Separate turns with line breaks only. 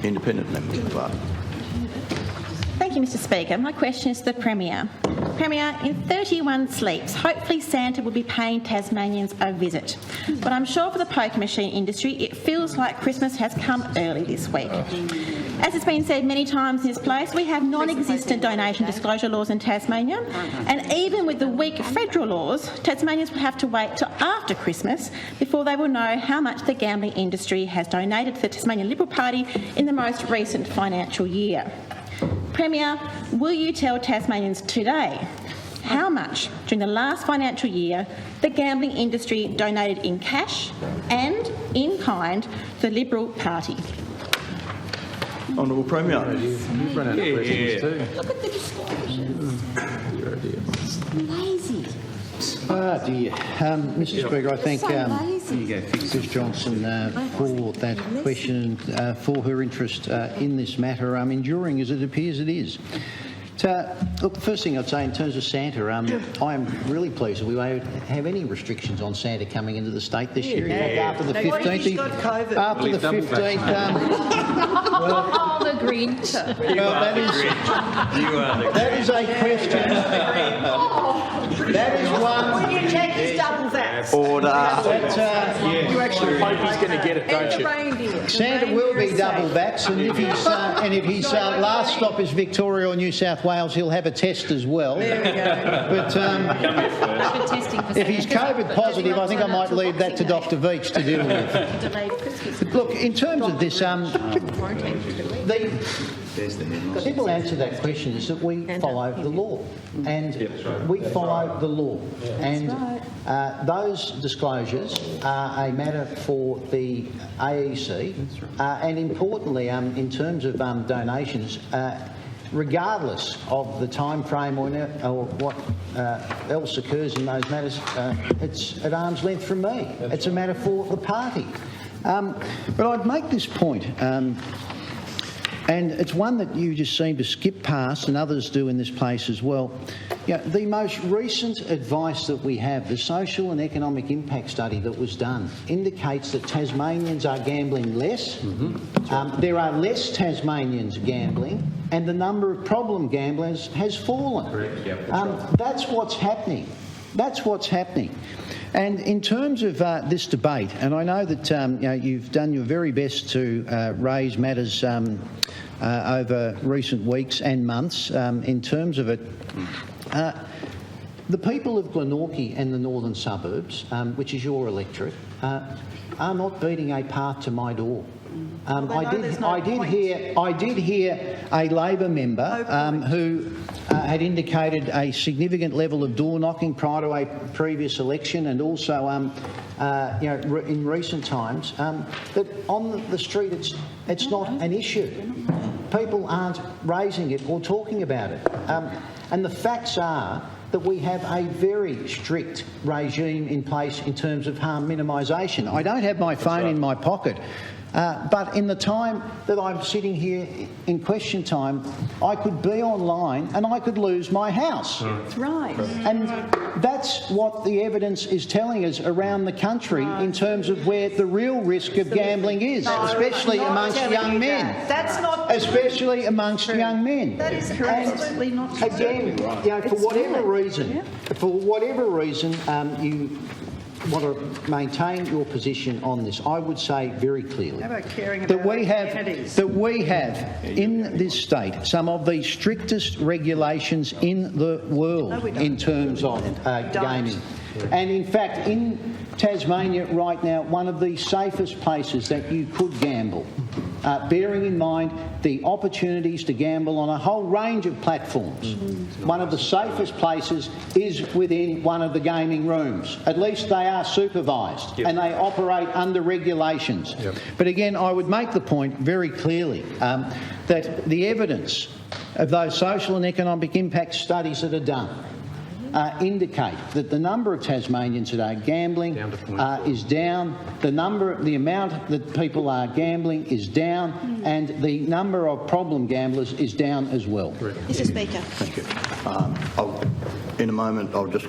independent members of Parliament.
Thank you, Mr Speaker. My question is to the Premier. Premier, in 31 sleeps, hopefully Santa will be paying Tasmanians a visit. But I'm sure for the poker machine industry, it feels like Christmas has come early this week. As has been said many times in this place, we have non-existent donation disclosure laws in Tasmania, and even with the weak federal laws, Tasmanians will have to wait till after Christmas before they will know how much the gambling industry has donated to the Tasmanian Liberal Party in the most recent financial year. Premier, will you tell Tasmanians today how much during the last financial year the gambling industry donated in cash and in kind to the Liberal Party?
Honourable Premier.
You've run out of questions too.
Look at the disclosures. Lazy.
Oh dear. Mr Speaker, I thank Kristie Johnston for that question, for her interest in this matter, enduring as it appears it is. Look, the first thing I'd say in terms of Santa, I am really pleased that we won't have any restrictions on Santa coming into the state this year. After the 15th, after the 15th,
Oh, the Grinch.
well, that is a question. That is one.
When you check his double vax.
Order.
You actually hope he's going to get it, don't you?
Reindeer.
Santa will be double vax, and if his last stop is Victoria or New South Wales, he'll have a test as well.
There we go.
But if he's COVID positive, I think I might leave that to Dr. Veach to deal with. But look, in terms of this, the simple answer to that question is that we follow the law, and we follow the law, and those disclosures are a matter for the AEC, and importantly, in terms of donations, regardless of the time frame or what else occurs in those matters, it's at arm's length from me. It's a matter for the party. But I'd make this point, and it's one that you just seem to skip past, and others do in this place as well. The most recent advice that we have, the social and economic impact study that was done, indicates that Tasmanians are gambling less. There are less Tasmanians gambling, and the number of problem gamblers has fallen. That's what's happening. That's what's happening. And in terms of this debate, and I know that you've done your very best to raise matters over recent weeks and months in terms of it. The people of Glenorchy and the northern suburbs, which is your electorate, are not beating a path to my door. I did hear a Labor member who had indicated a significant level of door knocking prior to a previous election, and also in recent times that on the street it's not an issue. People aren't raising it or talking about it, and the facts are that we have a very strict regime in place in terms of harm minimisation. I don't have my phone in my pocket. But in the time that I'm sitting here in question time, I could be online and I could lose my house.
That's right.
And that's what the evidence is telling us around the country in terms of where the real risk of gambling is, especially amongst young men.
That's not.
Especially amongst young men.
That is absolutely not true.
Again, for whatever reason, you want to maintain your position on this, I would say very clearly that we have in this state some of the strictest regulations in the world in terms of gaming. And in fact, in Tasmania right now, one of the safest places that you could gamble, bearing in mind the opportunities to gamble on a whole range of platforms. One of the safest places is within one of the gaming rooms. At least they are supervised and they operate under regulations. But again, I would make the point very clearly that the evidence of those social and economic impact studies that are done indicate that the number of Tasmanians that are gambling is down, the amount that people are gambling is down, and the number of problem gamblers is down as well.
Mr Speaker.
Thank you. In a moment, I'll just